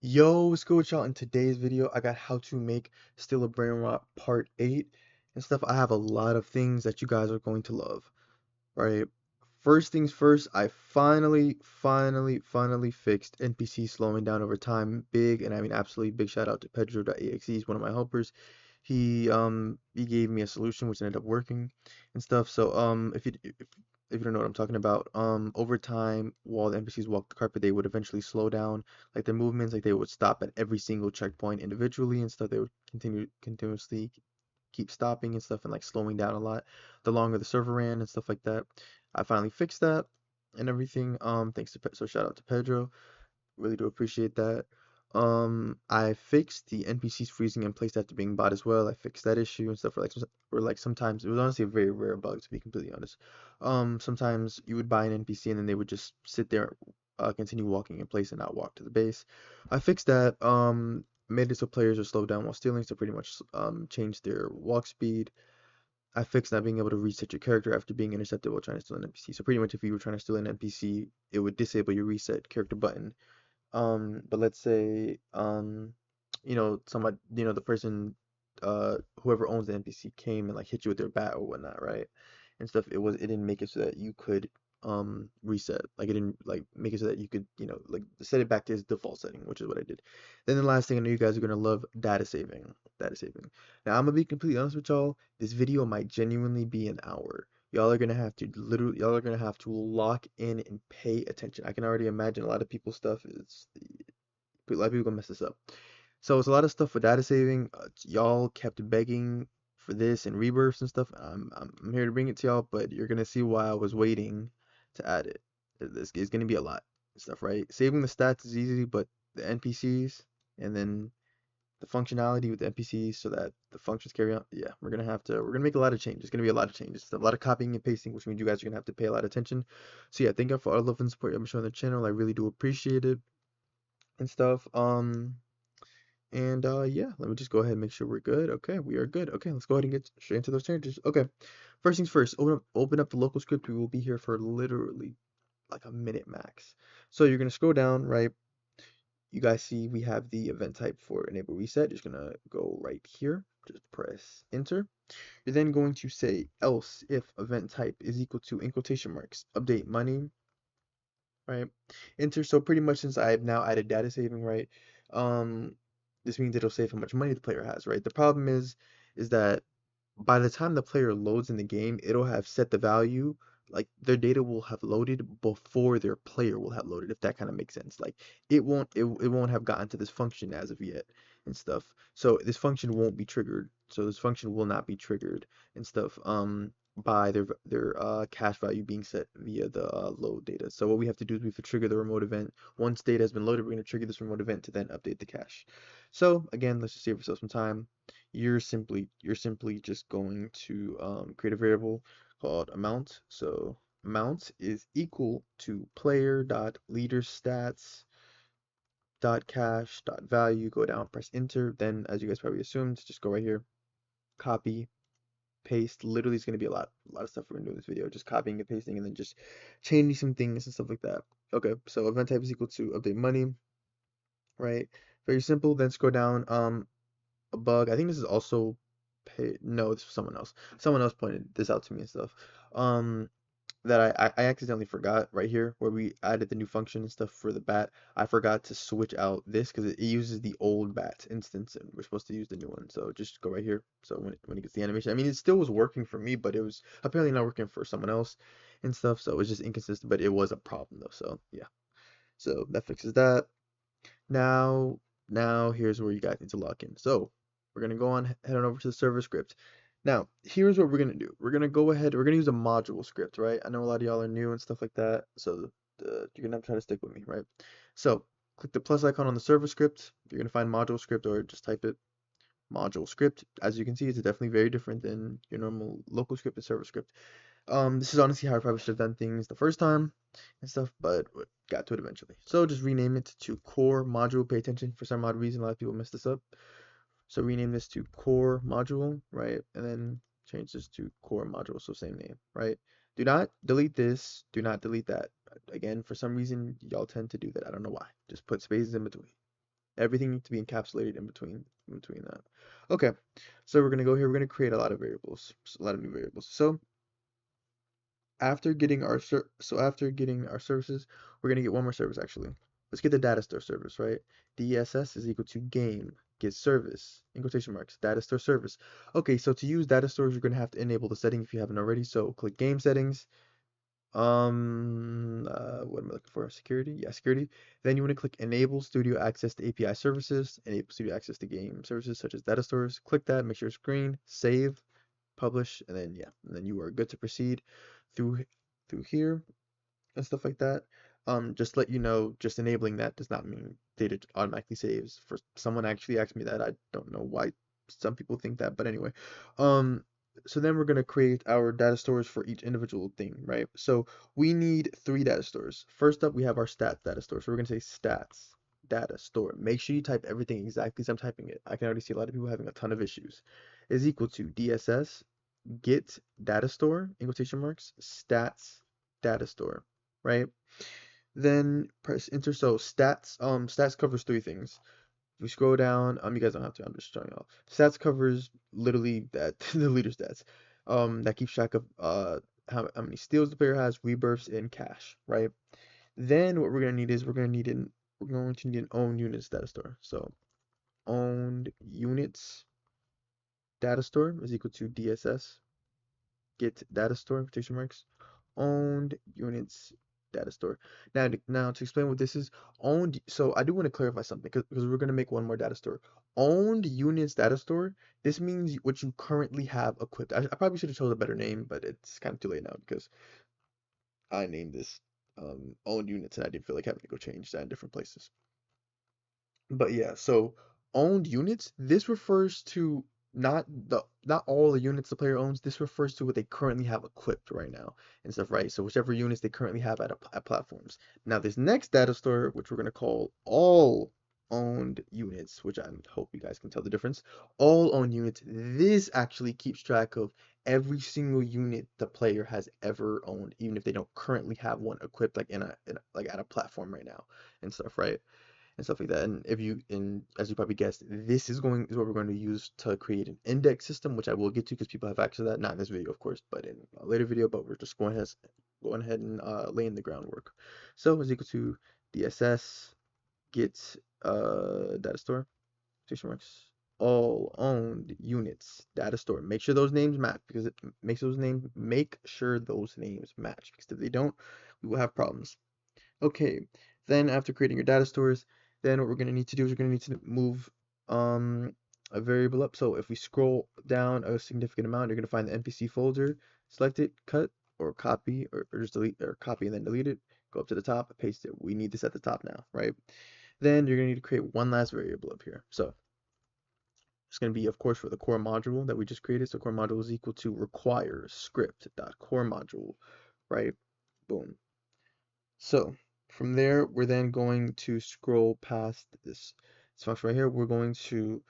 Yo, what's good with y'all? In today's video, I got how to make Still a Brainrot Part 8 and stuff. I have a lot of things that you guys are going to love, right? First things first, I finally fixed NPC slowing down over time. Big, and I mean absolutely big shout out to Pedro.exe. He's one of my helpers. He gave me a solution which ended up working and stuff. So if you don't know what I'm talking about, over time while the NPCs walk the carpet, they would eventually slow down like their movements, like they would stop at every single checkpoint individually and stuff. They would continuously keep stopping and stuff and like slowing down a lot the longer the server ran and stuff like that. I finally fixed that and everything. Thanks to so shout out to Pedro. Really do appreciate that. I fixed the NPCs freezing in place after being bought as well. I fixed that issue and stuff. Or like sometimes it was honestly a very rare bug to be completely honest. Sometimes you would buy an NPC and then they would just sit there, continue walking in place and not walk to the base. I fixed that. Made it so players are slowed down while stealing, so pretty much changed their walk speed. I fixed not being able to reset your character after being intercepted while trying to steal an NPC. So pretty much if you were trying to steal an NPC, it would disable your reset character button. But let's say, somebody, the person, whoever owns the NPC came and like hit you with their bat or whatnot, right? And stuff. It didn't make it so that you could, reset. Like it didn't like make it so that you could, like set it back to its default setting, which is what I did. Then the last thing I know you guys are gonna love data saving. Data saving. Now I'm gonna be completely honest with y'all. This video might genuinely be an hour. Y'all are gonna have to lock in and pay attention. I can already imagine a lot of people's stuff is a lot of people gonna mess this up. So it's a lot of stuff for data saving. Y'all kept begging for this and rebirths and stuff. I'm here to bring it to y'all, but you're gonna see why I was waiting to add it. It's gonna be a lot and stuff, right? Saving the stats is easy, but the NPCs and then the functionality with the NPCs so that the functions carry on. Yeah, we're gonna make a lot of changes. It's gonna be a lot of changes. A lot of copying and pasting, which means you guys are gonna have to pay a lot of attention. So yeah, thank you for all the love and support I'm showing the channel. I really do appreciate it and stuff. Yeah, let me just go ahead and make sure we're good. Okay, we are good. Okay, let's go ahead and get straight into those changes. Okay, first things first, open up the local script. We will be here for literally like a minute max. So you're gonna scroll down, right? You guys see we have the event type for enable reset. Just gonna go right here. Just press enter. You're then going to say else if event type is equal to in quotation marks update money, right? Enter. So pretty much since I have now added data saving, right? Um, this means it'll save how much money the player has, right? The problem is that by the time the player loads in the game, it'll have set the value, like their data will have loaded before their player will have loaded, if that kind of makes sense. Like it won't have gotten to this function as of yet and stuff. So this function won't be triggered. So this function will not be triggered and stuff by their cache value being set via the load data. So what we have to do is we have to trigger the remote event. Once data has been loaded, we're going to trigger this remote event to then update the cache. So again, let's just save ourselves some time. You're simply just going to create a variable called amount. So amount is equal to player dot leader stats dot cache dot value. Go down, press enter. Then, as you guys probably assumed, just go right here, copy, paste. Literally, it's gonna be a lot of stuff we're gonna do in this video. Just copying and pasting, and then just changing some things and stuff like that. Okay, so event type is equal to update money, right? Very simple. Then scroll down. A bug. I think this is also no, this was someone else. Someone else pointed this out to me and stuff. Um, that I accidentally forgot right here where we added the new function and stuff for the bat. I forgot to switch out this because it uses the old bat instance and we're supposed to use the new one. So just go right here. So when it gets the animation, I mean it still was working for me, but it was apparently not working for someone else and stuff. So it was just inconsistent, but it was a problem though. So yeah. So that fixes that. Now, now here's where you guys need to lock in. So we're gonna go on, head on over to the server script. Now, here's what we're gonna do. We're gonna go ahead, we're gonna use a module script, right? I know a lot of y'all are new and stuff like that, so you're gonna have to try to stick with me, right? So click the plus icon on the server script. You're gonna find module script or just type it module script. As you can see, it's definitely very different than your normal local script and server script. This is honestly how I probably should have done things the first time and stuff, but got to it eventually. So just rename it to core module. Pay attention, for some odd reason, a lot of people mess this up. So rename this to core module, right? And then change this to core module, so same name, right? Do not delete this. Do not delete that. Again, for some reason, y'all tend to do that. I don't know why. Just put spaces in between. Everything needs to be encapsulated in between that. Okay, so we're gonna go here. We're gonna create a lot of variables, a lot of new variables. So after getting our services, we're gonna get one more service actually. Let's get the data store service, right? DSS is equal to game get service in quotation marks data store service. Okay, so to use data stores, you're gonna have to enable the setting if you haven't already. So click game settings. What am I looking for? Security? Yeah, security. Then you want to click enable studio access to API services, enable studio access to game services such as data stores. Click that, make sure it's green, save, publish, and then yeah, and then you are good to proceed through through here and stuff like that. Just let you know, just enabling that does not mean data automatically saves. For someone actually asked me that. I don't know why some people think that, but anyway. Um, so then we're gonna create our data stores for each individual thing, right? So we need three data stores. First up, we have our stats data store. So we're gonna say stats data store. Make sure you type everything exactly as I'm typing it. I can already see a lot of people having a ton of issues. Is equal to DSS get data store in quotation marks stats data store, right? Then press enter. So stats covers three things. If we scroll down, you guys don't have to, I'm just showing y'all. Stats covers literally that the leader stats. That keeps track of how many steals the player has, rebirths, and cash, right? Then what we're gonna need is we're going to need an owned units data store. So owned units data store is equal to DSS get data store quotation marks owned units data store. Now to explain what this is, owned. So I do want to clarify something because we're going to make one more data store. Owned units data store. This means what you currently have equipped. I probably should have chosen a better name, but it's kind of too late now because I named this owned units and I didn't feel like having to go change that in different places. But yeah, so owned units, this refers to not all the units the player owns. This refers to what they currently have equipped right now and stuff, right? So whichever units they currently have at platforms. Now this next data store, which we're gonna call all owned units, which I hope you guys can tell the difference. All owned units, this actually keeps track of every single unit the player has ever owned, even if they don't currently have one equipped like at a platform right now and stuff, right? And stuff like that. And if you, and as you probably guessed, this is what we're going to use to create an index system, which I will get to because people have access to that. Not in this video, of course, but in a later video. But we're just going ahead and laying the groundwork. So is equal to DSS get data store quotation marks all owned units data store. Make sure those names match because it makes those names make sure those names match because if they don't, we will have problems. Okay, then after creating your data stores, then what we're going to need to do is we're going to need to move um, a variable up. So if we scroll down a significant amount, you're going to find the NPC folder, select it, cut, or copy, or just delete, or copy and then delete it. Go up to the top, paste it. We need this at the top now, right? Then you're going to need to create one last variable up here. So it's going to be, of course, for the core module that we just created. So core module is equal to require script dot core module, right? Boom. So from there, we're then going to scroll past this function right here. We're going to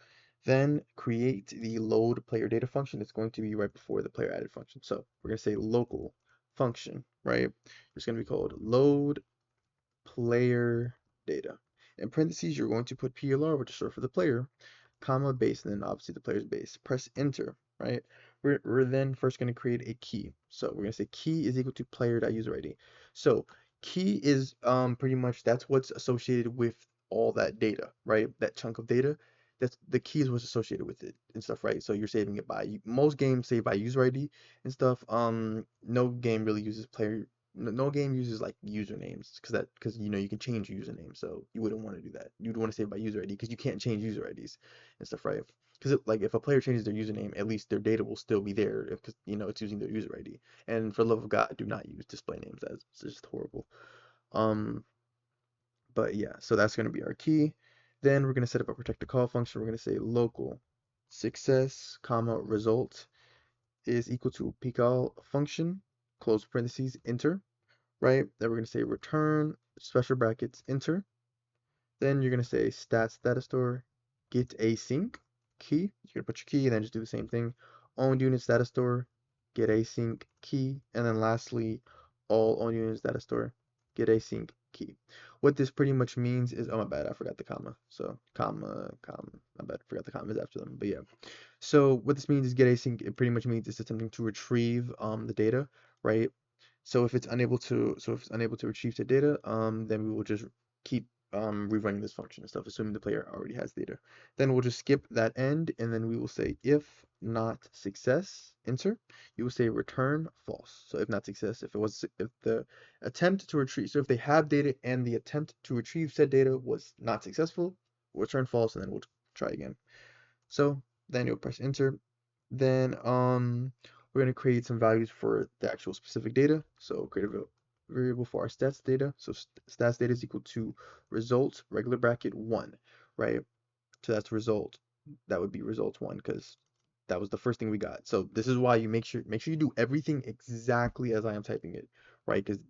then create the load player data function. It's going to be right before the player added function. So we're going to say local function, right? It's going to be called load player data. In parentheses, you're going to put PLR, which is short for the player, comma, base, and then obviously the player's base. Press enter, right? We're then first going to create a key. So we're going to say key is equal to player.user_id. So key is pretty much that's what's associated with all that data, right? That chunk of data. That's the key is what's associated with it and stuff, right? So you're saving it by most games save by user ID and stuff. No game really uses player no game uses like usernames because you know you can change your username, so you wouldn't want to do that. You'd want to save by user ID because you can't change user IDs and stuff, right? Because like if a player changes their username, at least their data will still be there because you know it's using their user ID. And for the love of God, do not use display names. That's just horrible. Um, but yeah, so that's gonna be our key. Then we're gonna set up a protect the call function. We're gonna say local success comma result is equal to pcall function close parentheses enter, right? Then we're going to say return special brackets enter. Then you're going to say stats data store get async key. You're going to put your key and then just do the same thing. Owned units data store get async key. And then lastly, all owned units data store get async key. What this pretty much means is, oh my bad, I forgot the comma. So comma, my bad, I forgot the commas after them. But yeah. So what this means is get async. It pretty much means it's attempting to retrieve the data, right? So if it's unable to retrieve the data, then we will just keep rerunning this function and stuff, assuming the player already has data. Then we'll just skip that end, and then we will say if not success, enter. You will say return false. So if not success, if the attempt to retrieve, so if they have data and the attempt to retrieve said data was not successful, we'll return false, and then we'll try again. So then you'll press enter. Then we're going to create some values for the actual specific data. So create a variable for our stats data. So stats data is equal to result regular bracket 1, right? So that's result. That would be result 1 because that was the first thing we got. So this is why you make sure you do everything exactly as I am typing it, right? Because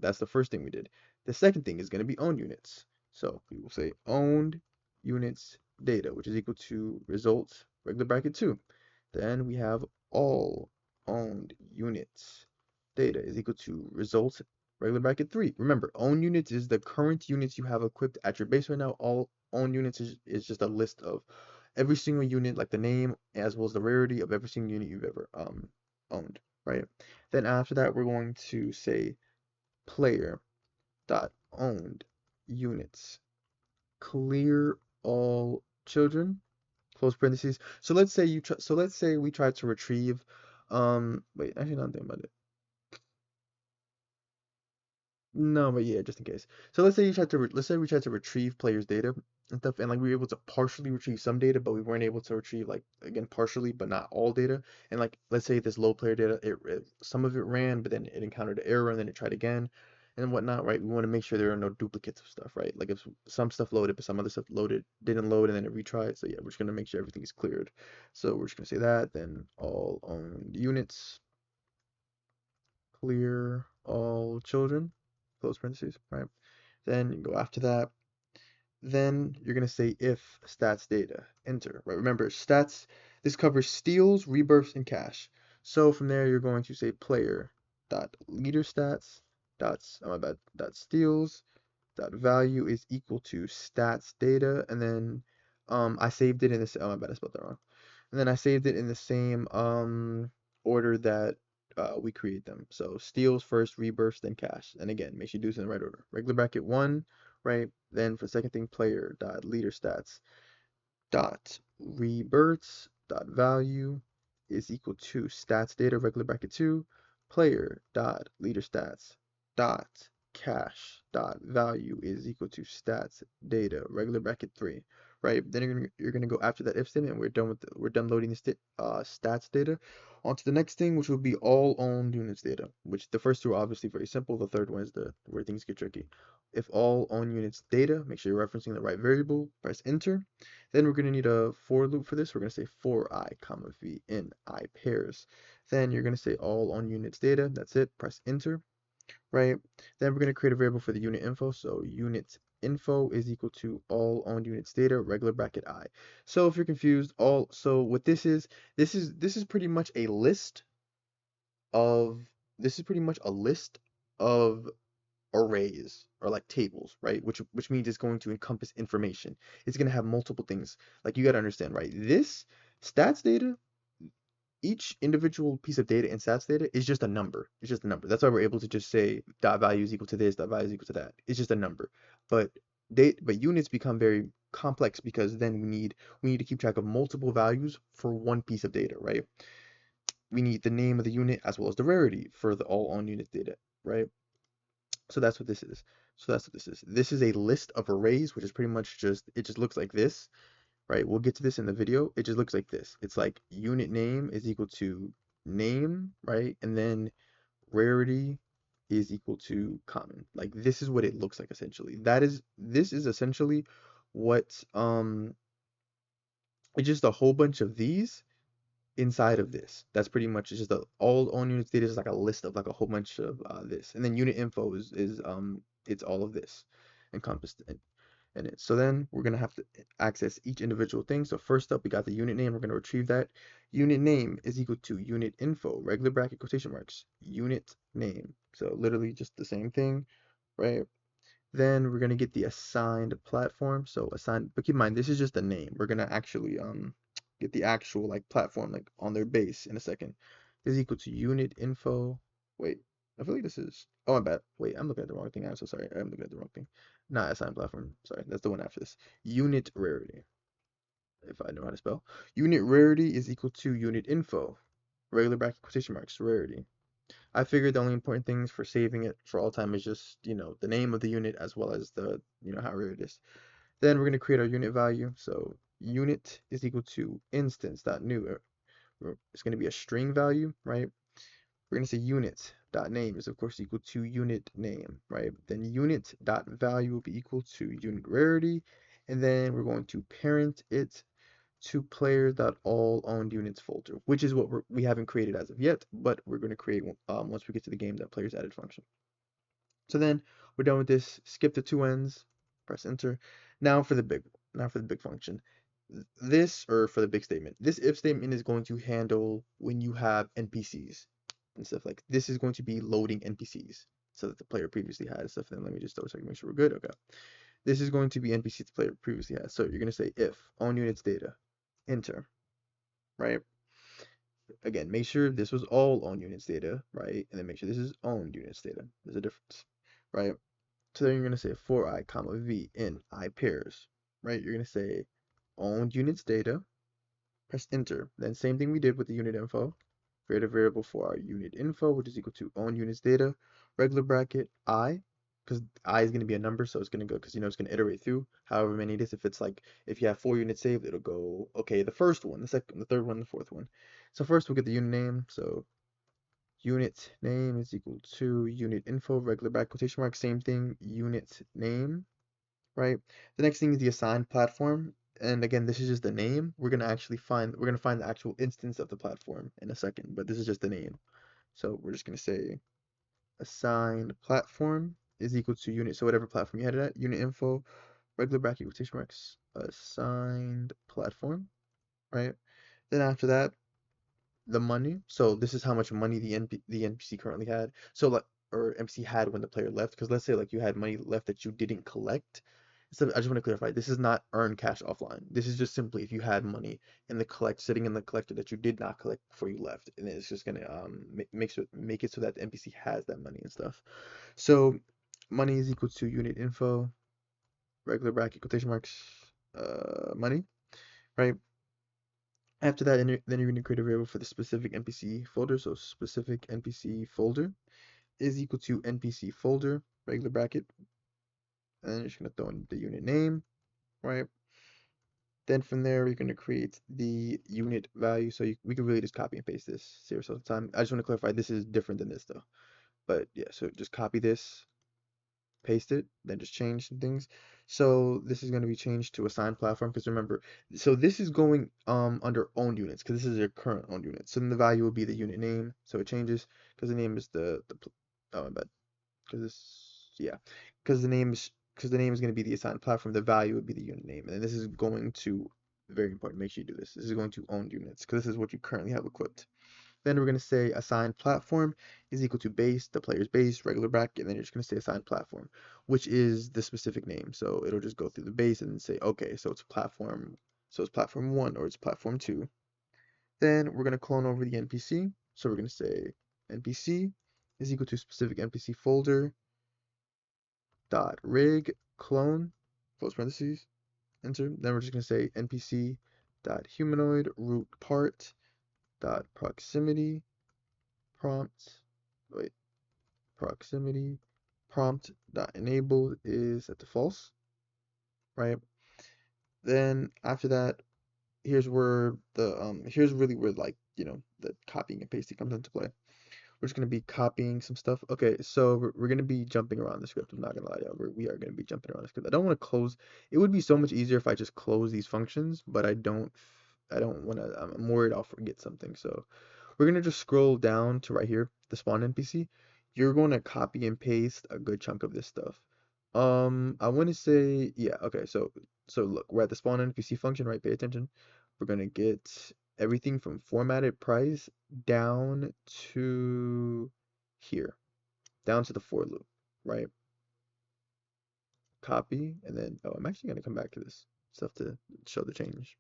that's the first thing we did. The second thing is going to be owned units. So we will say owned units data, which is equal to results regular bracket 2. Then we have all owned units data is equal to results regular bracket 3. Remember, owned units is the current units you have equipped at your base right now. All owned units is just a list of every single unit, like the name as well as the rarity of every single unit you've ever owned, right? Then after that, we're going to say player dot owned units clear all children close parentheses. So let's say we try to retrieve wait, actually not thinking about it. No, but yeah, just in case. So let's say we tried to retrieve players' data and stuff, and like we were able to partially retrieve some data, but we weren't able to retrieve like again partially, but not all data. And like let's say this low player data, some of it ran, but then it encountered an error, and then it tried again, and whatnot, right? We want to make sure there are no duplicates of stuff, right? Like if some stuff loaded, but some other stuff loaded didn't load, and then it retried. So yeah, we're just gonna make sure everything is cleared. So we're just gonna say that. Then all owned units clear all children, close parentheses, right? Then you go after that. Then you're going to say if stats data, enter, right? Remember, stats, this covers steals, rebirths, and cash. So from there, you're going to say player dot leader stats oh my bad, dot steals dot value is equal to stats data, and then I saved it in this. Oh my bad, I spelled that wrong. And then I saved it in the same order that we create them. So steals first, rebirths, then cash. And again, make sure you do this in the right order. Regular bracket 1, right? Then for the second thing, player dot leader stats dot rebirths dot value is equal to stats data regular bracket 2 player dot leader stats dot cash dot value is equal to stats data regular bracket 3, right? Then you're gonna go after that if statement, and we're done loading the stats data onto the next thing, which will be all owned units data, which the first two are obviously very simple. The third one is the where things get tricky. If all owned units data, make sure you're referencing the right variable, press enter. Then we're going to need a for loop for this. We're going to say for I, comma v in I pairs. Then you're going to say all on units data. That's it. Press enter, right? Then we're going to create a variable for the unit info. So unit info is equal to all on units data regular bracket I. So if you're confused, so what this is pretty much a list of this is pretty much a list of arrays or like tables, right? Which means it's going to encompass information. It's going to have multiple things. Like you got to understand, right? This stats data, each individual piece of data in stats data is just a number. It's just a number. That's why we're able to just say dot value is equal to this, dot value is equal to that. It's just a number. But units become very complex because then we need to keep track of multiple values for one piece of data, right? We need the name of the unit as well as the rarity for the all on unit data, right? So that's what this is. So that's what this is. This is a list of arrays, which is pretty much it just looks like this, right? We'll get to this in the video. It just looks like this. It's like unit name is equal to name, right? And then rarity is equal to common. Like this is what it looks like essentially. This is essentially what it's just a whole bunch of these inside of this. That's pretty much it's just all on units data is like a list of like a whole bunch of this, and then unit info is it's all of this encompassed in it. So then we're gonna have to access each individual thing. So first up, we got the unit name. We're gonna retrieve that. Unit name is equal to unit info, regular bracket quotation marks, unit name. So literally just the same thing. right? Then we're gonna get the assigned platform. So assigned, but keep in mind this is just a name. We're gonna actually get the actual like platform like on their base in a second. Is equal to unit info. Wait, I feel like this is. Oh, my bad. Wait, I'm looking at the wrong thing. I'm so sorry. I'm looking at the wrong thing. Not assigned platform. Sorry, that's the one after this. Unit rarity. If I know how to spell. Unit rarity is equal to unit info. Regular bracket quotation marks rarity. I figured the only important things for saving it for all time is just, the name of the unit as well as the, how rare it is. Then we're going to create our unit value. So unit is equal to instance.new. It's going to be a string value, right? We're going to say unit.name is of course equal to unit name, right? Then unit.value will be equal to unit rarity. And then we're going to parent it to players.all owned units folder, which is what we haven't created as of yet, but we're going to create once we get to the game that players added function. So then we're done with this. Skip the two ends, press enter. Now for the big function. This or for the big statement. This if statement is going to handle when you have NPCs and stuff like this is going to be loading NPCs so that the player previously had stuff. Then let me just double check make sure we're good. Okay. This is going to be NPCs the player previously had. So you're going to say if own units data enter, right? Again, make sure this was all owned units data, right? And then make sure this is owned units data. There's a difference, right? So then you're going to say for I comma v in I pairs, right? You're going to say owned units data, press enter. Then same thing we did with the unit info. Create a variable for our unit info, which is equal to owned units data, regular bracket I, because I is going to be a number, so it's going to go, because it's going to iterate through however many it is. If it's like, if you have 4 units saved, it'll go, okay, the first one, the second, the third one, the fourth one. So first we'll get the unit name, so unit name is equal to unit info, regular bracket, quotation mark, same thing, unit name, right? The next thing is the assigned platform. And again, this is just the name. We're gonna find the actual instance of the platform in a second, but this is just the name. So we're just gonna say assigned platform is equal to unit. So whatever platform you had it at, unit info, regular bracket, quotation marks, assigned platform, right? Then after that, the money. So this is how much money the NPC currently had. So like or NPC had when the player left. Because let's say like you had money left that you didn't collect. So I just want to clarify, this is not earn cash offline. This is just simply if you had money in the sitting in the collector that you did not collect before you left, and it's just gonna make it so that the NPC has that money and stuff. So money is equal to unit info, regular bracket quotation marks, money, right? After that, then you're going to create a variable for the specific NPC folder. So specific NPC folder is equal to NPC folder, regular bracket. And then you're just going to throw in the unit name, right? Then from there, you're going to create the unit value. So we can really just copy and paste this, save ourselves time. I just want to clarify, this is different than this though. But yeah, so just copy this, paste it, then just change some things. So this is going to be changed to assigned platform because remember, so this is going under owned units because this is your current owned unit. So then the value will be the unit name. So it changes because the name is oh my bad because this yeah because the name is going to be the assigned platform. The value would be the unit name, and then this is going to very important. Make sure you do this. This is going to owned units because this is what you currently have equipped. Then we're going to say assigned platform is equal to base, the player's base, regular bracket, and then you're just going to say assigned platform, which is the specific name. So it'll just go through the base and say, okay, so it's platform 1 or it's platform 2. Then we're going to clone over the NPC. So we're going to say NPC is equal to specific NPC folder dot rig clone, close parentheses, enter. Then we're just going to say NPC dot humanoid root part dot proximity prompt, wait, proximity prompt dot enable is at the false, right? Then after that, here's really where like the copying and pasting comes into play. We're just gonna be copying some stuff. Okay, so we're gonna be jumping around the script. I'm not gonna lie to you. We are gonna be jumping around the script. I don't want to close. It would be so much easier if I just close these functions, but I don't. I don't want to. I'm worried I'll forget something. So we're gonna just scroll down to right here, the spawn NPC. You're going to copy and paste a good chunk of this stuff. I want to say, yeah, okay, so look, we're at the spawn NPC function, right? Pay attention. We're gonna get everything from formatted price down to here, down to the for loop, right? copy, and then, oh, I'm actually gonna come back to this stuff to show the change.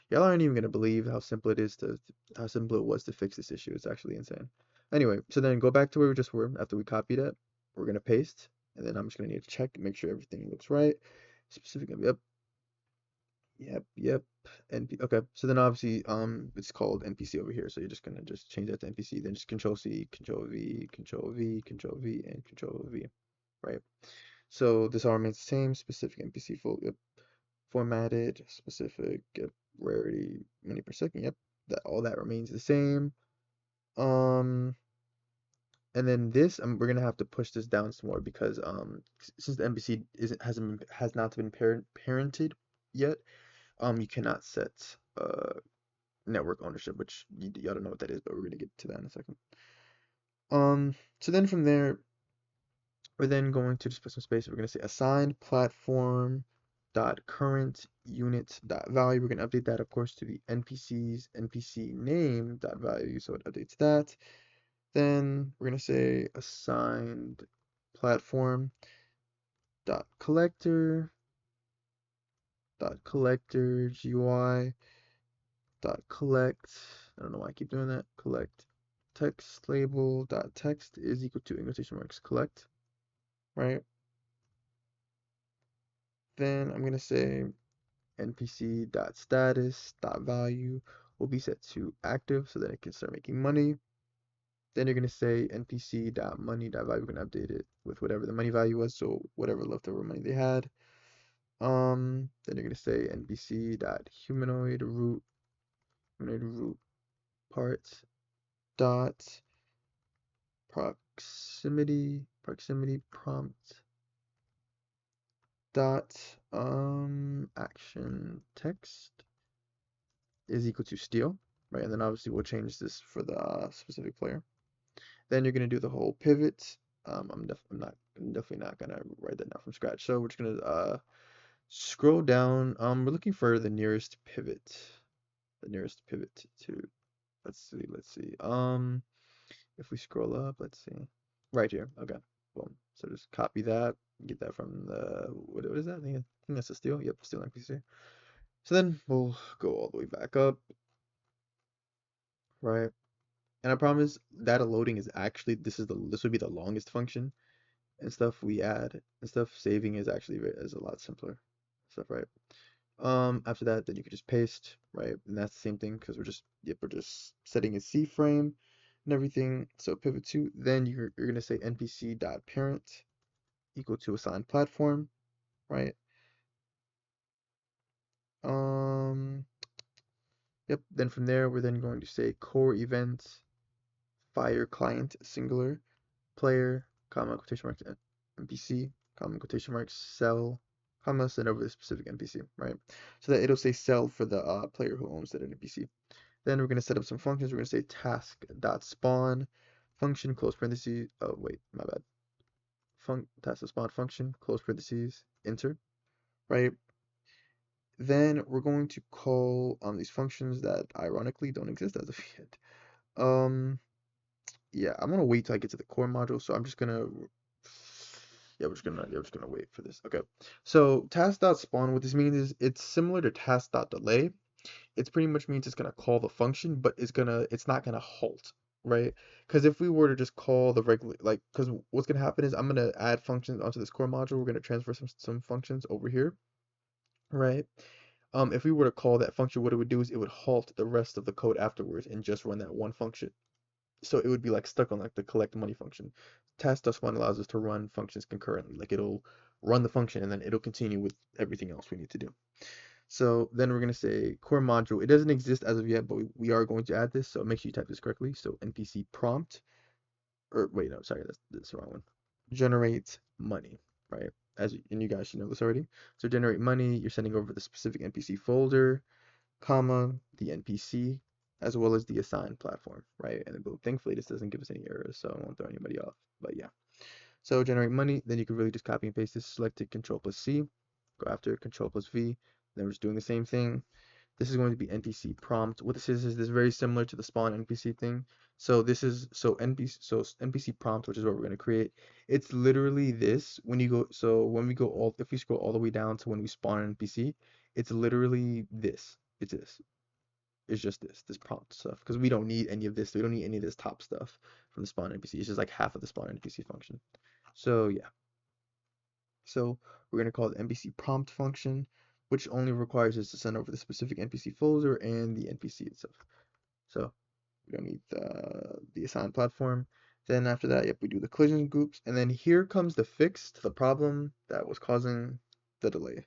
Y'all aren't even gonna believe how simple it is to, how simple it was to fix this issue. It's actually insane. Anyway, so then go back to where we just were after we copied it. We're gonna paste, and then I'm just gonna need to check, make sure everything looks right. Specific, yep, yep. Okay, so then obviously, it's called NPC over here. So you're just gonna just change that to NPC, then just Control C, Control V, Control V, Control V, and Control V, right? So this all remains the same. Specific NPC full, yep. Formatted, specific, yep. Rarity, money per second, yep. That all that remains the same. Um, and then this, we're gonna have to push this down some more because since the NPC has not been parented yet, you cannot set network ownership, which y'all don't know what that is, but we're gonna get to that in a second. So then from there, we're then going to just put some space. We're gonna say assigned platform dot current unit dot value. We're gonna update that, of course, to the NPC's NPC name dot value, so it updates that. Then we're gonna say assigned platform dot collector GUI dot collect. I don't know why I keep doing that. Collect text label dot text is equal to in quotation marks collect, right? Then I'm gonna say npc dot status dot value will be set to active so that it can start making money. Then you're gonna say npc dot money dot value. We're gonna update it with whatever the money value was, so whatever leftover money they had. Then you're gonna say npc dot humanoid root parts dot proximity prompt dot action text is equal to steal, right? And then obviously we'll change this for the specific player. Then you're gonna do the whole pivot. I'm definitely not gonna write that down from scratch. So we're just gonna scroll down. We're looking for the nearest pivot. The nearest pivot to, let's see. If we scroll up, let's see. Right here. Okay. Boom. So just copy that. Get that from the, what is that? I think that's a steal. Yep, steal NPC. So then we'll go all the way back up, right? And I promise data loading is actually, this would be the longest function and stuff we add and stuff. Saving is actually is a lot simpler stuff, right? After that, then you could just paste, right? And that's the same thing because we're just setting a C frame and everything. So pivot to, then you're gonna say npc dot parent equal to assigned platform, right? Um, yep. Then from there, we're then going to say core event fire client singular player, comma, quotation marks, NPC, comma, quotation marks, sell, comma, send over the specific NPC, right? So that it'll say sell for the player who owns that NPC. Then we're going to set up some functions. We're going to say task.spawn function, close parentheses. Oh, wait, my bad. Task.spawn function, close parentheses, enter, right? Then we're going to call these functions that ironically don't exist as of yet. Yeah, I'm gonna wait till I get to the core module, so I'm just gonna, we're just gonna wait for this. Okay, so task.spawn, what this means is it's similar to task.delay. It pretty much means it's gonna call the function, but it's not gonna halt, right? Because if we were to just call the regular, like, because what's gonna happen is I'm gonna add functions onto this core module. We're gonna transfer some functions over here, right? If we were to call that function, what it would do is it would halt the rest of the code afterwards and just run that one function. So it would be like stuck on like the collect money function. Task.spawn allows us to run functions concurrently. Like it'll run the function and then it'll continue with everything else we need to do. So then we're going to say core module. It doesn't exist as of yet, but we are going to add this. So make sure you type this correctly. So npc prompt, or wait, no, sorry, that's the wrong one. Generate money, right? And you guys should know this already. So generate money, you're sending over the specific NPC folder, comma, the NPC, as well as the assigned platform, right? And then thankfully this doesn't give us any errors, so I won't throw anybody off. But yeah. So generate money, then you can really just copy and paste this, select it, Control plus C, go after Control plus V, then we're just doing the same thing. This is going to be NPC prompt. What this is this very similar to the spawn NPC thing. So this is NPC prompt, which is what we're going to create. It's literally this when you go. So when we go all, if we scroll all the way down to when we spawn an NPC, it's literally this. It's this. It's just this prompt stuff because we don't need any of this. We don't need any of this top stuff from the spawn NPC. It's just like half of the spawn NPC function. So yeah. So we're going to call it NPC prompt function, which only requires us to send over the specific NPC folder and the NPC itself. So we don't need the assigned platform. Then after that, yep, we do the collision groups. And then here comes the fix to the problem that was causing the delay,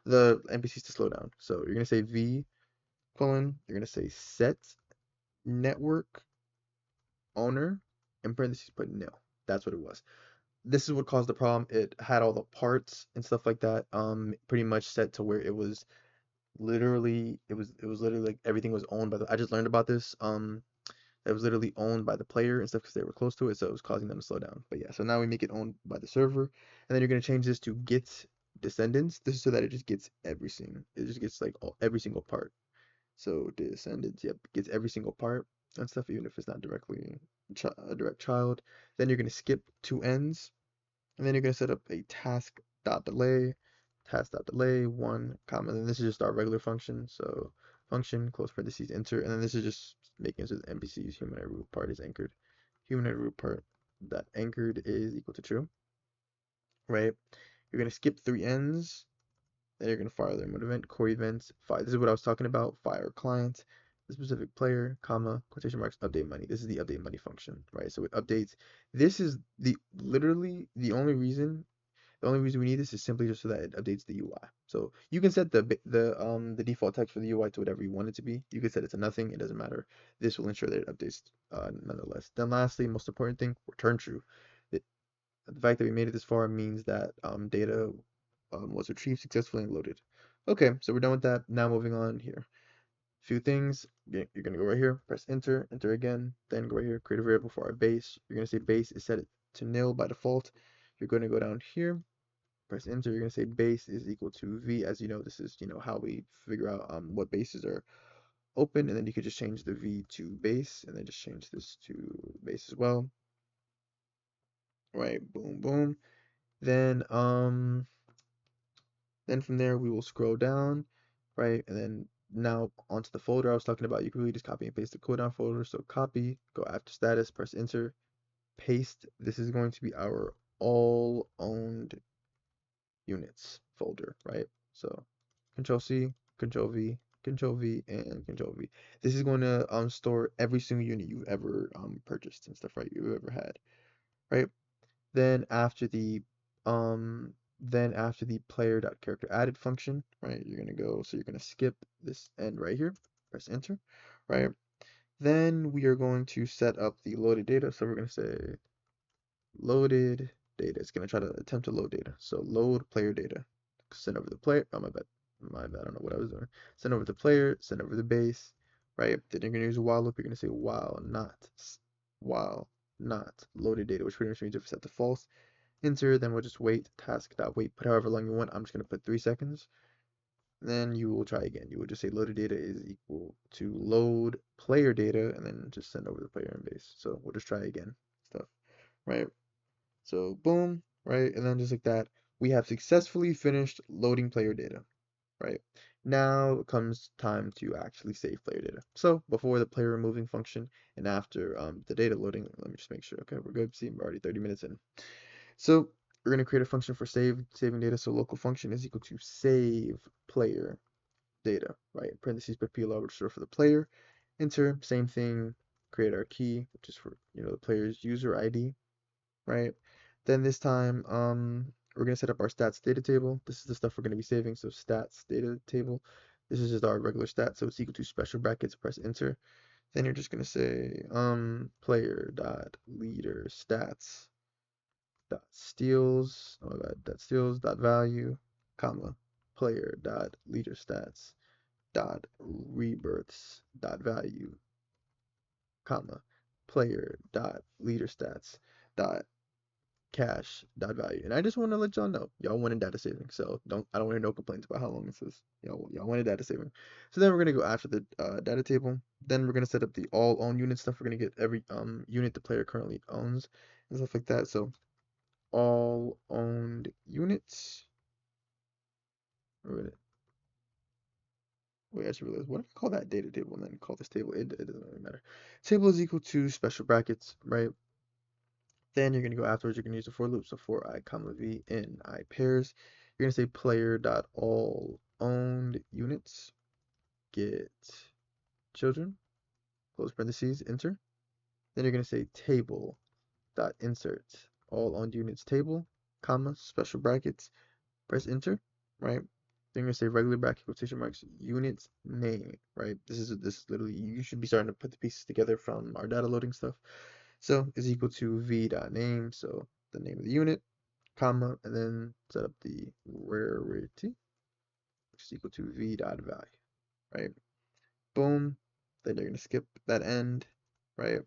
the NPCs to slow down. So you're going to say v colon, you're going to say set network owner, in parentheses put nil. That's what it was. This is what caused the problem. It had all the parts and stuff like that, pretty much set to where it was literally, it was literally like everything was owned by the, I just learned about this, it was literally owned by the player and stuff because they were close to it, so it was causing them to slow down. But yeah, so now we make it owned by the server, and then you're gonna change this to get descendants. This is so that it just gets everything. It just gets like every single part. So descendants, yep, gets every single part and stuff, even if it's not directly a direct child. Then you're gonna skip two ends, and then you're gonna set up a task.delay one comma, and then this is just our regular function. So function close parentheses enter, and then this is just making sure the NPC's humanoid root part is anchored. Humanoid root part that anchored is equal to true, right? You're gonna skip three ends, then you're gonna fire the remote event, core events, fire. This is what I was talking about. Fire client, the specific player, comma, quotation marks, update money. This is the update money function, right? So it updates. This is the literally the only reason we need this is simply just so that it updates the UI. So you can set the default text for the UI to whatever you want it to be. You can set it to nothing. It doesn't matter. This will ensure that it updates nonetheless. Then lastly, most important thing, return true. The fact that we made it this far means that data was retrieved successfully and loaded. Okay, so we're done with that. Now moving on here. Few things. You're gonna go right here, press enter, enter again, then go right here, create a variable for our base. You're gonna say base is set to nil by default. You're gonna go down here, press enter. You're gonna say base is equal to v. As you know, this is how we figure out what bases are open, and then you could just change the v to base, and then just change this to base as well. Right, boom, boom. Then then from there we will scroll down, right, and then now onto the folder I was talking about. You can really just copy and paste the cooldown folder. So copy, go after status, press enter, paste. This is going to be our all owned units folder, right? So Control C, Control V, Control V, and Control V. This is going to store every single unit you've ever purchased and stuff, right? You've ever had, right? Then after the um player.character added function, right? You're gonna go, so you're gonna skip this end right here, press enter, right? Then we are going to set up the loaded data. So we're gonna say loaded data. It's gonna try to attempt to load data. So load player data. Send over the player. Oh my bad. My bad. I don't know what I was doing. Send over the player. Send over the base. Right. Then you're gonna use a while loop. You're gonna say while not loaded data, which pretty much means if it's set to false, enter. Then we'll just wait. Task.wait. Put however long you want. I'm just gonna put 3 seconds. Then you will try again. You will just say loaded data is equal to load player data, and then just send over the player and base. So we'll just try again. Stuff. Right. So boom, right? And then just like that, we have successfully finished loading player data, right? Now it comes time to actually save player data. So before the player removing function and after the data loading, let me just make sure. Okay, we're good. See, we're already 30 minutes in. So we're going to create a function for saving data. So local function is equal to save player data, right? Parentheses put PLR, which is for the player. Enter, same thing, create our key, which is for the player's user ID, right? Then this time, we're gonna set up our stats data table. This is the stuff we're gonna be saving. So stats data table. This is just our regular stats. So it's equal to special brackets. Press enter. Then you're just gonna say player dot leader stats dot steals. Oh my bad. Dot steals dot value, comma player dot leader stats dot rebirths dot value, comma player dot leader stats dot cache dot value. And I just want to let y'all know, y'all wanted data saving, so I don't want to hear no complaints about how long this is. Y'all wanted data saving. So then we're gonna go after the data table. Then we're gonna set up the all owned unit stuff. We're gonna get every unit the player currently owns and stuff like that. So all owned units. We're gonna Wait, I just realized, what if I call that data table and then call this table? It doesn't really matter. Table is equal to special brackets, right? Then you're gonna go afterwards, you're gonna use the for loop. So for I comma v in I pairs, you're gonna say player dot all owned units get children, close parentheses, enter. Then you're gonna say table dot insert all owned units table, comma, special brackets, press enter, right? Then you're gonna say regular bracket quotation marks units name, right? This is literally, you should be starting to put the pieces together from our data loading stuff. So is equal to v dot name, so the name of the unit, comma, and then set up the rarity, which is equal to v dot value, right? Boom. Then you're gonna skip that end, right?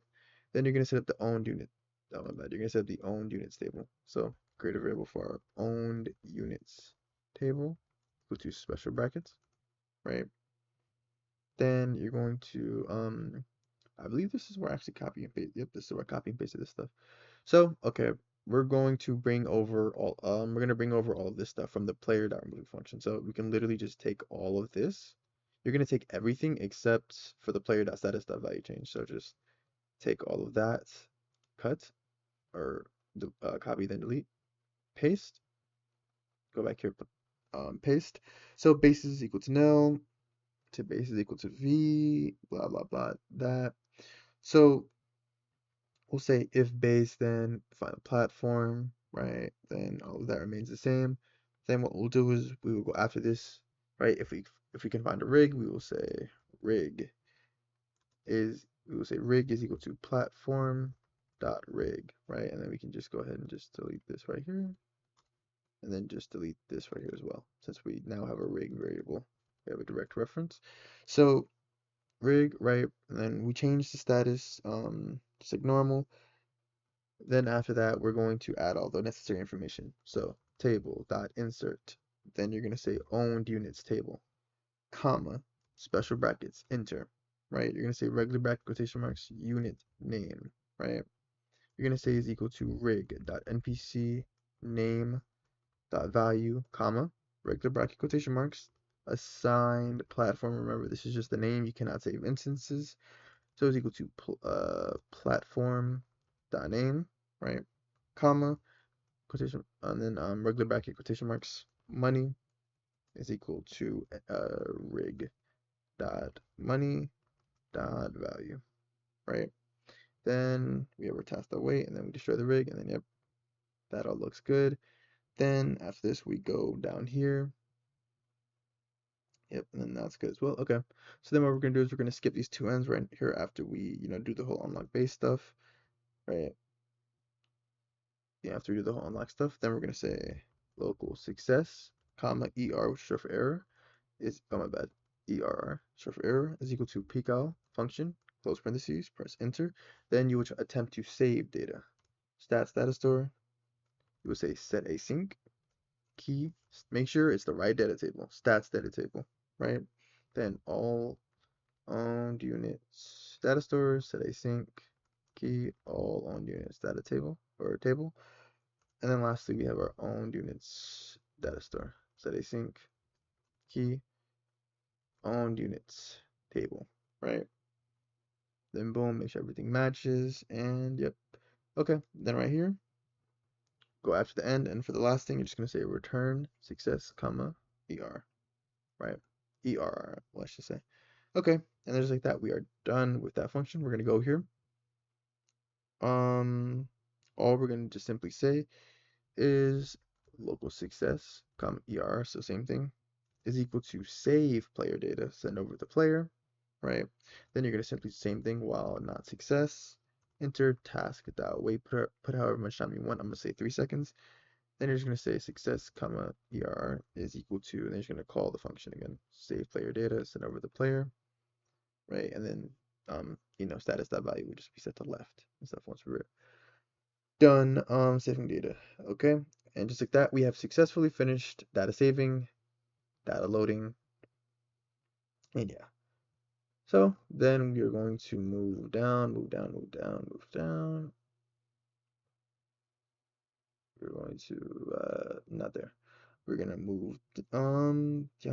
Then you're gonna set up the owned unit. Oh my bad. You're gonna set up the owned units table. So create a variable for our owned units table, equal to special brackets, right? Then you're going to I believe this is where I actually copy and paste. Yep, this is where I copy and pasted this stuff. So, okay, we're going to bring over all of this stuff from the player.remove function. So we can literally just take all of this. You're gonna take everything except for the player.status.value change. So just take all of that, cut, or copy then delete, paste, go back here, paste. So base is equal to nil, to base is equal to v, blah blah blah, that. So we'll say if base, then final platform, right? Then all of that remains the same. Then what we'll do is we will go after this, right? If we can find a rig, we will say rig is equal to platform dot rig, right? And then we can just go ahead and just delete this right here, and then just delete this right here as well, since we now have a rig variable. We have a direct reference. So rig, right? And then we change the status, just like normal. Then after that, we're going to add all the necessary information. So table dot insert. Then you're going to say owned units table, comma, special brackets, enter, right? You're going to say regular bracket quotation marks, unit name, right? You're going to say is equal to rig dot npc name dot value, comma, regular bracket quotation marks, assigned platform. Remember, this is just the name. You cannot save instances. So it's equal to platform dot name, right? Comma, quotation, and then regular bracket quotation marks, money is equal to rig dot money dot value, right? Then we have our task dot wait, and then we destroy the rig, and then yep, that all looks good. Then after this, we go down here. Yep, and then that's good as well. Okay, so then what we're gonna do is we're gonna skip these two ends right here after we, do the whole unlock base stuff, right? Yeah, after we do the whole unlock stuff, then we're gonna say local success, comma er, which is short for error, is oh my bad, err, short for error, is equal to pcal function, close parentheses, press enter. Then you would attempt to save data. Stats data store. You would say set async key. Make sure it's the right data table. Stats data table, right? Then all owned units data store, set async key, all owned units data table or table. And then lastly, we have our owned units data store. Set async key, owned units table, right? Then boom, make sure everything matches, and yep. Okay, then right here, go after the end, and for the last thing, you're just gonna say return success, comma, er, right? Err, well, I should say. Okay, and then just like that, we are done with that function. We're gonna go here. All we're gonna just simply say is local success, comma, er, so same thing, is equal to save player data, send over the player, right? Then you're going to simply same thing while not success, enter task dot wait, put however much time you want. I'm going to say 3 seconds. Then you're just going to say success, comma, er is equal to, and then you're going to call the function again, save player data, send over the player, right? And then, status dot value would just be set to left and stuff once we're Done saving data. Okay, and just like that, we have successfully finished data saving, data loading, and yeah. So then we are going to move down, move down, move down, move down. We're going to not there. We're gonna move yeah,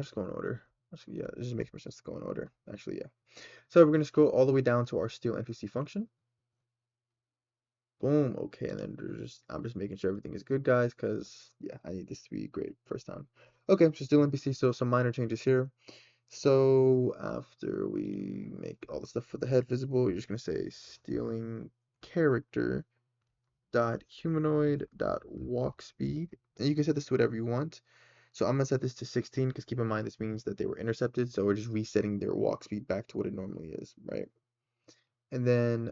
just go in order. Actually, yeah, it just makes more sense to go in order. Actually, yeah. So we're gonna scroll all the way down to our steal NPC function. Boom. Okay, and then I'm just making sure everything is good, guys, because yeah, I need this to be great first time. Okay, so steal NPC. So some minor changes here. So after we make all the stuff for the head visible, you're just gonna say stealing character dot humanoid dot walk speed, and you can set this to whatever you want. So I'm gonna set this to 16 because keep in mind this means that they were intercepted, so we're just resetting their walk speed back to what it normally is, right? And then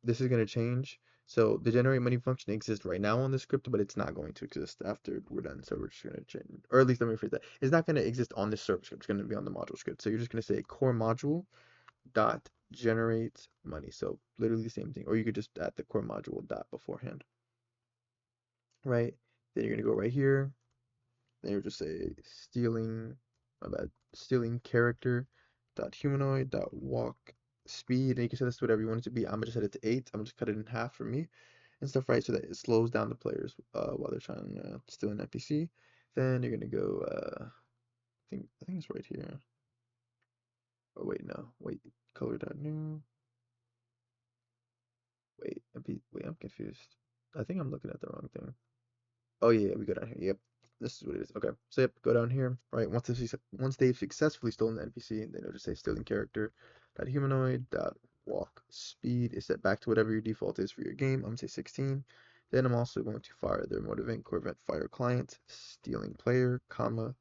this is gonna change. So the generate money function exists right now on the script, but it's not going to exist after we're done. So we're just gonna change, or at least let me rephrase that. It's not gonna exist on the server script. It's gonna be on the module script. So you're just gonna say core module dot generate money. So literally the same thing, or you could just add the core module dot beforehand, right? Then you're gonna go right here. Then you'll just say stealing, my bad, stealing character dot humanoid dot walk speed, and you can set this to whatever you want it to be. I'm gonna just set it to 8. I'm gonna just cut it in half for me and stuff, right? So that it slows down the players while they're trying to steal an NPC. Then you're gonna go. I think it's right here. Oh wait, no, wait, color dot new. Wait, I'm confused. I think I'm looking at the wrong thing. Oh yeah, we go down here. Yep, this is what it is. Okay, so yep, go down here. Right, once they've successfully stolen the NPC, then it'll just say stealing character. Dot humanoid. Dot walk speed is set back to whatever your default is for your game. I'm gonna say 16. Then I'm also going to fire their mode event core event fire client stealing player comma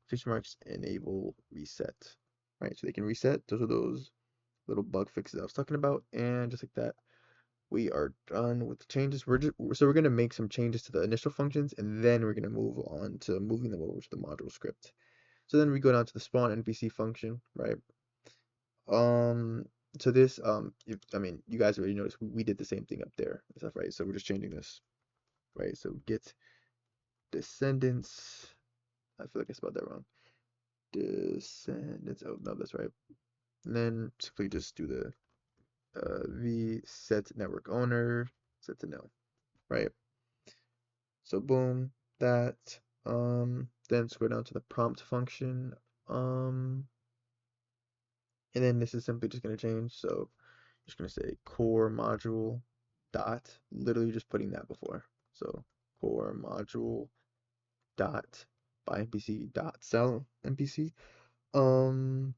fish marks enable reset. Right, so they can reset. Those are those little bug fixes I was talking about, and just like that we are done with the changes. We're gonna make some changes to the initial functions, and then we're gonna move on to moving them over to the module script. So then we go down to the spawn NPC function, right? Um, so this, I mean, you guys already noticed we did the same thing up there and stuff, right? So we're just changing this, right? So get descendants. I feel like I spelled that wrong. Descendants. Oh no, that's right. And then simply just do the v set network owner set to no, right? So boom, that. Then scroll down to the prompt function. Um, and then this is simply just going to change. So just going to say core module dot, literally just putting that before. So core module dot by NPC dot sell NPC. Um,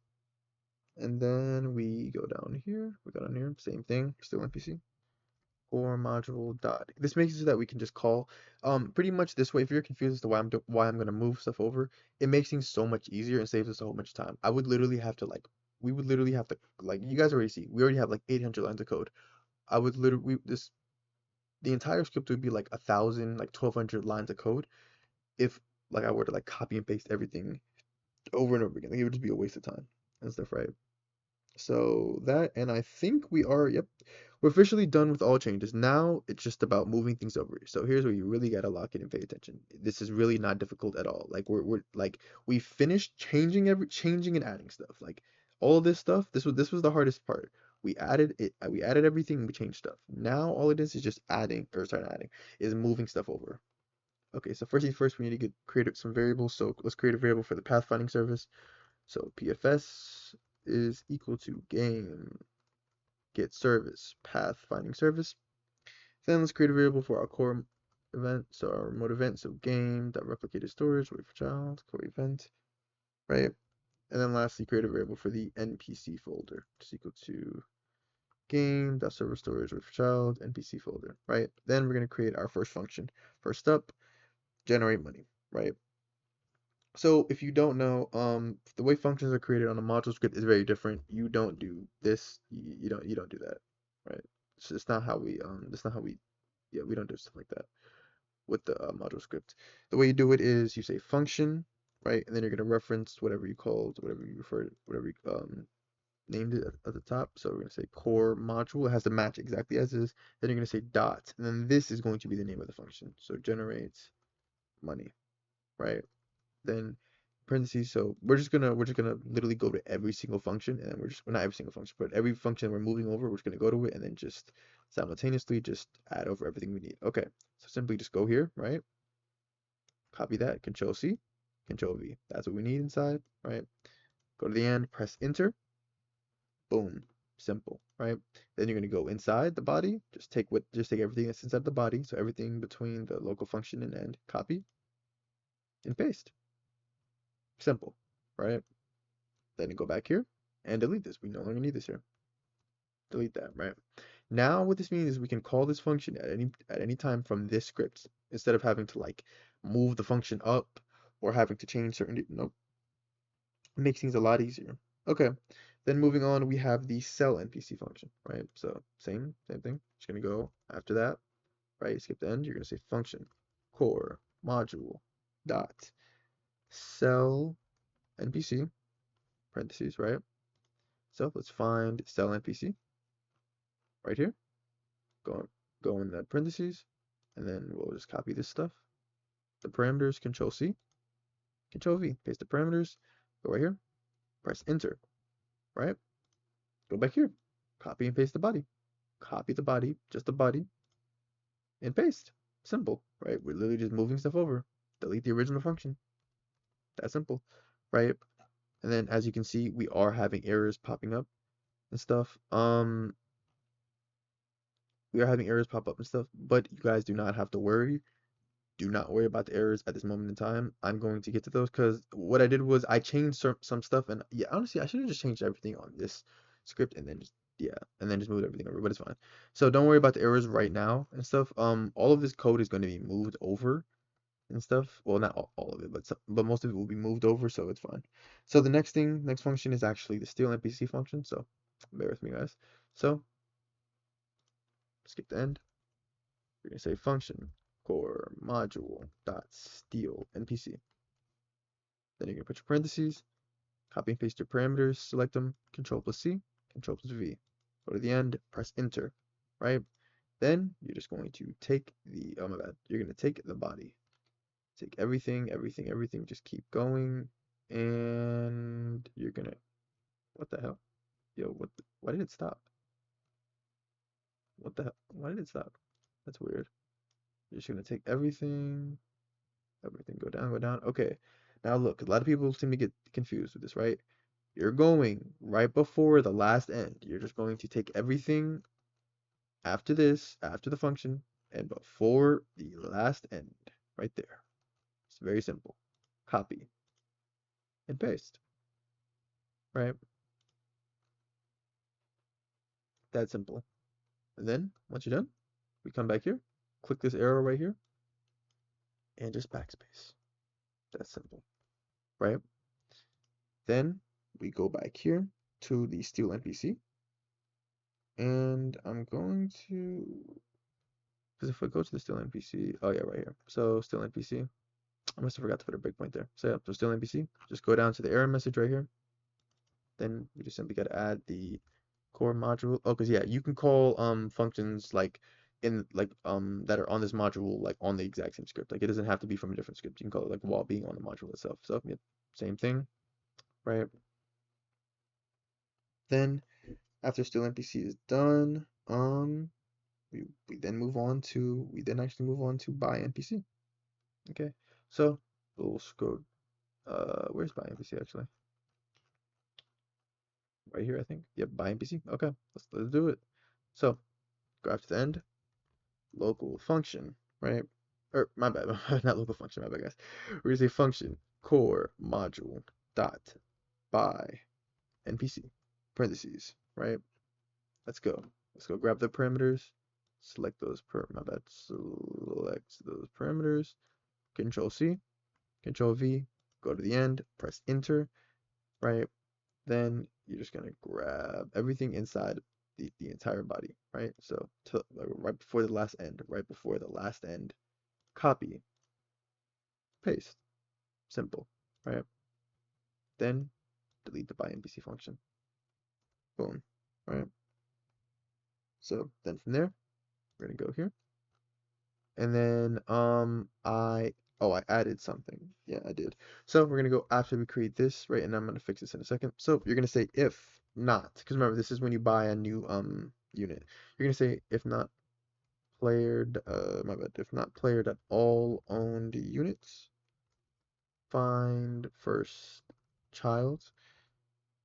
and then we go down here. We go down here, same thing, still NPC. Core module dot. This makes it so that we can just call pretty much this way. If you're confused as to why I'm gonna move stuff over, it makes things so much easier and saves us so much time. I would literally have to like we would literally have to like you guys already see we already have like 800 lines of code. I would literally this the entire script would be like 1,000 like 1,200 lines of code if like I were to like copy and paste everything over and over again. Like, it would just be a waste of time and stuff, right? So that, and I think we are, yep, we're officially done with all changes. Now it's just about moving things over. So here's where you really gotta lock in and pay attention. This is really not difficult at all. Like we're like we finished changing and adding stuff. Like all of this stuff, this was the hardest part. We added everything, we changed stuff. Now all it is just adding, or sorry, not adding, is moving stuff over. Okay, so first things first, we need to create some variables. So let's create a variable for the pathfinding service. So PFS is equal to game get service path finding service. Then let's create a variable for our core event. So our remote event. So game dot replicated storage wait for child core event, right? And then lastly, create a variable for the NPC folder, which is equal to game dot server storage wait for child NPC folder, right? Then we're gonna create our first function. First up, generate money, right? So if you don't know, the way functions are created on a module script is very different. You don't do this. You don't do that, right? It's not how we that's not how we yeah we don't do stuff like that with the module script. The way you do it is you say function, right, and then you're gonna reference whatever you called, whatever you refer, whatever you, named it at the top. So we're going to say core module. It has to match exactly as is. Then you're going to say dot, and then this is going to be the name of the function. So generates money, right? Then parentheses. So we're just gonna literally go to every single function, and then we're just, well, not every single function, but every function we're moving over, we're just gonna go to it, and then just simultaneously just add over everything we need. Okay, so simply just go here, right? Copy that, Control C, Control V. That's what we need inside, right? Go to the end, press Enter, boom, simple, right? Then you're gonna go inside the body, just take everything that's inside the body, so everything between the local function and end, copy and paste. Simple, right? Then go back here and delete this. We no longer need this here. Delete that, right? Now what this means is we can call this function at any time from this script instead of having to like move the function up or having to change certain, nope, it makes things a lot easier. Okay, then moving on, we have the cell NPC function, right? So same thing. Just gonna go after that, right? Skip the end. You're gonna say function core module dot cell NPC parentheses, right? So let's find cell NPC right here. Go go in the parentheses, and then we'll just copy this stuff. The parameters, Control C, Control V, paste the parameters, go right here, press Enter, right? Go back here, copy and paste the body. Copy the body, just the body, and paste. Simple, right? We're literally just moving stuff over. Delete the original function. That simple, right? And then as you can see, we are having errors popping up and stuff. We are having errors pop up and stuff, but you guys do not have to worry. Do not worry about the errors at this moment in time. I'm going to get to those because what I did was I changed some stuff, and yeah, honestly, I should have just changed everything on this script and then just, yeah, and then just moved everything over, but it's fine. So don't worry about the errors right now and stuff. All of this code is going to be moved over and stuff. Well, not all of it, but most of it will be moved over, so it's fine. So the next function is actually the steal NPC function. So bear with me, guys. So skip the end. We're gonna say function core module dot steal NPC. Then you're gonna put your parentheses, copy and paste your parameters, select them, Control plus C, Control plus V. Go to the end, press Enter, right? Then you're just going to take the, oh my bad, you're gonna take the body. Take everything, just keep going, and you're gonna, what the hell? Yo, why did it stop? What the hell? Why did it stop? That's weird. You're just gonna take everything, go down, go down. Okay, now look, a lot of people seem to get confused with this, right? You're going right before the last end. You're just going to take everything after this, after the function, and before the last end, right there. It's very simple. Copy and paste, right? That simple. And then, once you're done, we come back here, click this arrow right here, and just backspace. That's simple, right? Then we go back here to the Steal NPC, and I'm going to, because if I go to the Steal NPC, oh yeah, right here. So Steal NPC, I must have forgot to put a breakpoint there. So yeah, so Steal NPC, just go down to the error message right here. Then we just simply got to add the core module. Oh, because yeah, you can call functions like in like that are on this module like on the exact same script. Like it doesn't have to be from a different script. You can call it like while being on the module itself. So yeah, same thing, right? Then after Steal NPC is done, we then actually move on to buy NPC. Okay, so we'll scroll. Where's buy NPC actually? Right here, I think. Yep, buy NPC. Okay, let's do it. So go after the end, local function, right? Or my bad, not local function. My bad, guys. We're gonna say function core module dot buy NPC parentheses, right? Let's go. Let's go grab the parameters. Select those my bad. Select those parameters. Control C, Control V, go to the end, press enter, right? Then you're just gonna grab everything inside the entire body, right? So like, right before the last end, right before the last end, copy, paste, simple, right? Then delete the by NPC function. boom, right? So then from there, we're gonna go here. And then I added something. Yeah, I did. So we're gonna go after we create this, right? And I'm gonna fix this in a second. So you're gonna say if not, because remember this is when you buy a new unit. You're gonna say if not player my bad, if not player dot all owned units, find first child.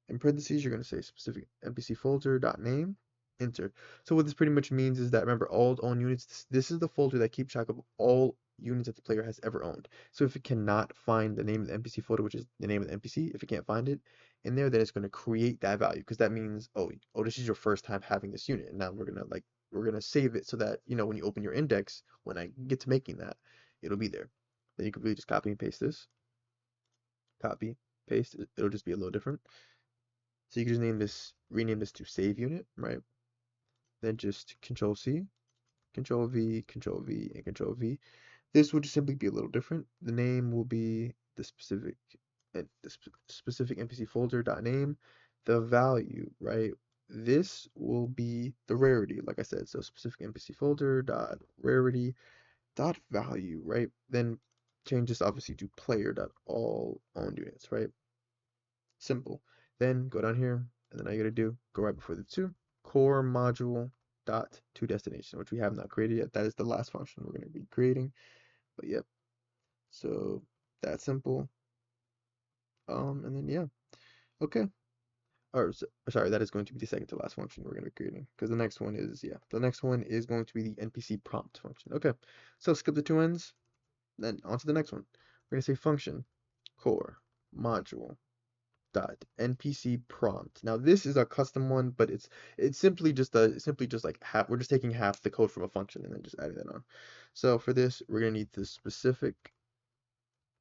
In parentheses, you're going to say specific NPC folder dot name, enter. So what this pretty much means is that remember all owned units. This is the folder that keeps track of all units that the player has ever owned. So if it cannot find the name of the NPC folder, which is the name of the NPC, if it can't find it in there, then it's going to create that value because that means oh this is your first time having this unit, and now we're gonna save it so that when you open your index, when I get to making that, it'll be there. Then you can really just copy and paste this, copy, paste. It'll just be a little different. So you can just rename this to save unit, right? Then just Control C, Control V, Control V, and Control V. This will just simply be a little different. The name will be the specific NPC folder dot name. The value, right? This will be the rarity, like I said. So specific NPC folder dot rarity dot value, right? Then change this obviously to player dot all owned units, right? Simple. Then go down here, and then all you gotta do, go right before the two, core module dot to destination, which we have not created yet. That is the last function we're gonna be creating. But yep, so that's simple. And then yeah, okay. Or sorry, that is going to be the second to last function we're gonna be creating, because the next one is the next one is going to be the NPC prompt function. Okay, so skip the two ends, then on to the next one. We're gonna say function core module dot npc prompt. Now this is a custom one, but it's simply just like half. We're just taking half the code from a function and then just adding that on. So for this, we're gonna need the specific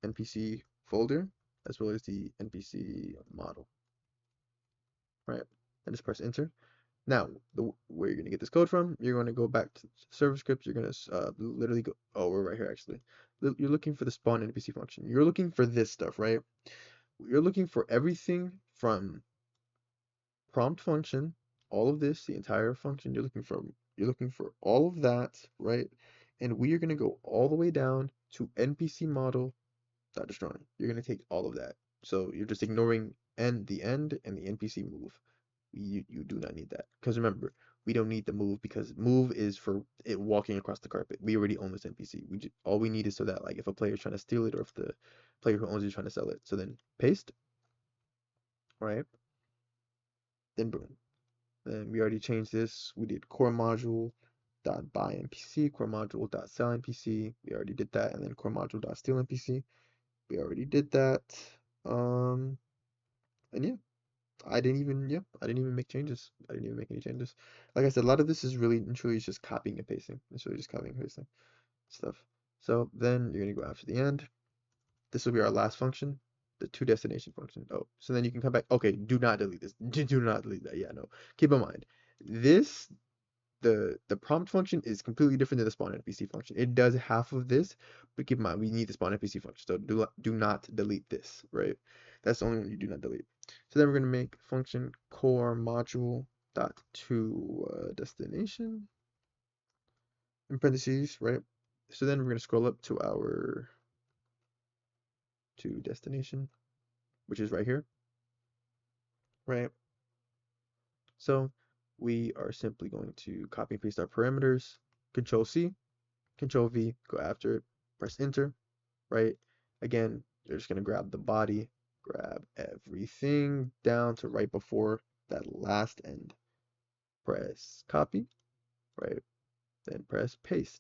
npc folder as well as the npc model, right? And just press enter. Now, where you're gonna get this code from, you're gonna go back to server scripts. You're gonna literally go. Oh, we're right here actually. You're looking for the spawn npc function. You're looking for this stuff, right? You're looking for everything from prompt function, all of this, the entire function you're looking for all of that, right? And we are going to go all the way down to npc model dot destroying. You're going to take all of that. So you're just ignoring the end and the npc move. You do not need that because remember, we don't need the move because move is for it walking across the carpet. We already own this npc. All we need is so that like if a player is trying to steal it or if the player who owns it is trying to sell it. So then paste, right? Then boom. Then we already changed this. We did core module dot buy npc, core module dot sell npc. We already did that, and then core module dot steal npc. We already did that. Um, and yeah, I didn't even make changes. I didn't even make any changes. Like I said, a lot of this is really and truly just copying and pasting. It's really just copying and pasting stuff. So then you're gonna go after the end. This will be our last function, the to destination function. Oh, so then you can come back. Okay, do not delete this. Do not delete that. Yeah, no. Keep in mind, this the prompt function is completely different than the spawn NPC function. It does half of this, but keep in mind we need the spawn NPC function. So do not delete this, right? That's the only one you do not delete. So then we're gonna make function core module dot to destination in parentheses, right? So then we're gonna scroll up to our to destination, which is right here, right? So we are simply going to copy and paste our parameters, Control C, Control V, go after it, press enter, right? Again, you're just gonna grab the body, grab everything down to right before that last end. Press copy, right? Then press paste.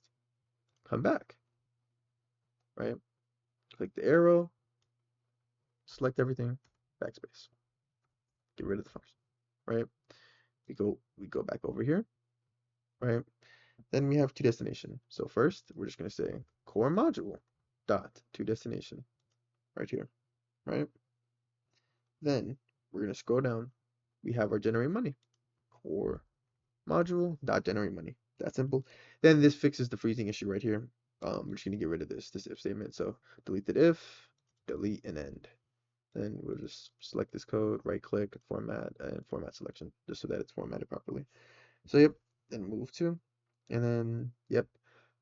Come back, right? Click the arrow, select everything, backspace. Get rid of the function, right? We go back over here, right? Then we have to destination. So first, we're just gonna say core module dot to destination right here, right? Then we're gonna scroll down. We have our generate money core module dot generate money. That simple. Then this fixes the freezing issue right here. We're just gonna get rid of this if statement. So deleted if, delete and end. Then we'll just select this code, right click, format, and format selection, just so that it's formatted properly. So yep, then move to, and then yep.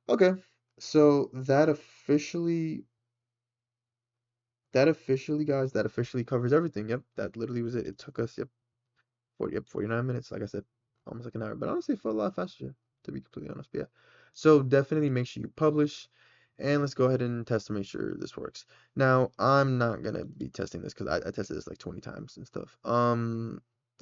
Okay, so guys, that officially covers everything. Yep, that literally was it. It took us, yep, 49 minutes, like I said, almost like an hour, but honestly, it felt a lot faster, to be completely honest. But yeah, so definitely make sure you publish, and let's go ahead and test to make sure this works. Now, I'm not gonna be testing this because I tested this like 20 times and stuff, and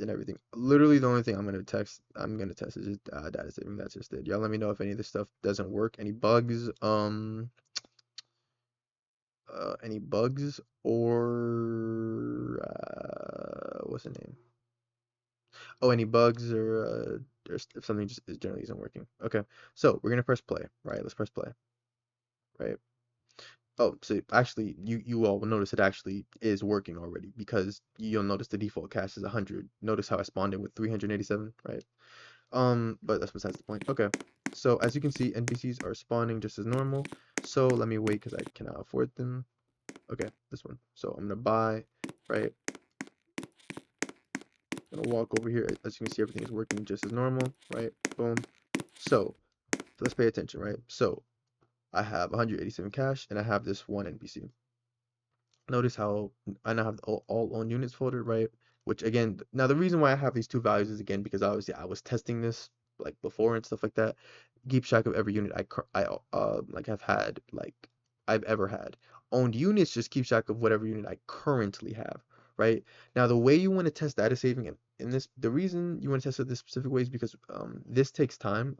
everything. Literally, the only thing I'm gonna test is just data saving. That's just it. Y'all let me know if any of this stuff doesn't work, any bugs, or what's the name? Oh, any bugs or if something just generally isn't working. Okay, so we're gonna press play, right? Let's press play, right? Oh, so actually, you all will notice it actually is working already because you'll notice the default cache is 100. Notice how I spawned in with 387, right? But that's besides the point. Okay, so as you can see, NPCs are spawning just as normal. So let me wait because I cannot afford them. Okay, this one. So I'm gonna buy, right? Gonna walk over here. As you can see, everything is working just as normal, right? Boom. So let's pay attention, right? So I have 187 cash and I have this one NPC. Notice how I now have the all own units folder, right? Which again, now the reason why I have these two values is again because obviously I was testing this like before and stuff like that. Keep track of every unit I like have had like I've ever had. Owned units just keep track of whatever unit I currently have, right? Now the way you want to test data saving and in this the reason you want to test it this specific way is because this takes time.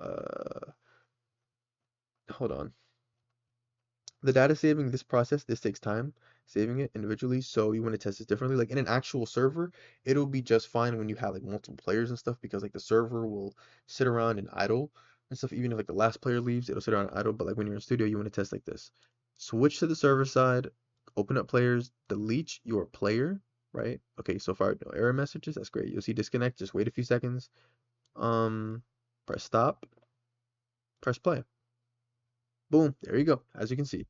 Hold on. The data saving this process, this takes time saving it individually, so you want to test it differently. Like in an actual server, it'll be just fine when you have like multiple players and stuff because like the server will sit around and idle and stuff. Even if like the last player leaves, it'll sit around and idle. But like when you're in studio, you want to test like this. Switch to the server side, open up players, delete your player, right? Okay, so far no error messages. That's great. You'll see disconnect. Just wait a few seconds. Um, press stop, press play. Boom, there you go. As you can see.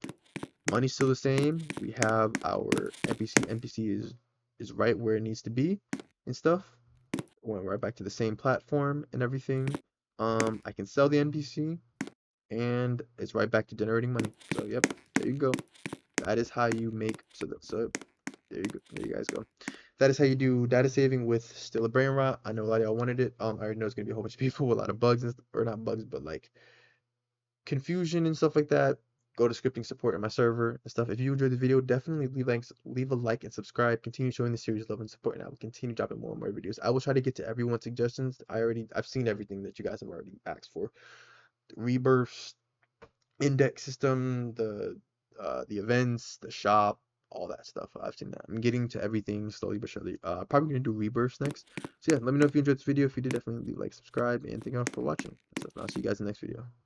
Money's still the same. We have our NPC. NPC is right where it needs to be and stuff. Went right back to the same platform and everything. I can sell the NPC and it's right back to generating money. So yep, there you go. That is how you make so there you go. There you guys go. That is how you do data saving with still a brain rot. I know a lot of y'all wanted it. I already know it's gonna be a whole bunch of people with a lot of bugs and or not bugs, but like confusion and stuff like that, go to scripting support in my server and stuff. If you enjoyed the video, definitely leave a like and subscribe. Continue showing the series love and support, and I will continue dropping more and more videos. I will try to get to everyone's suggestions. I've seen everything that you guys have already asked for. The rebirths, index system, the events, the shop, all that stuff. I've seen that. I'm getting to everything slowly but surely. Probably gonna do rebirths next. So yeah, let me know if you enjoyed this video. If you did, definitely leave a like, subscribe, and thank you all for watching. And stuff. And I'll see you guys in the next video.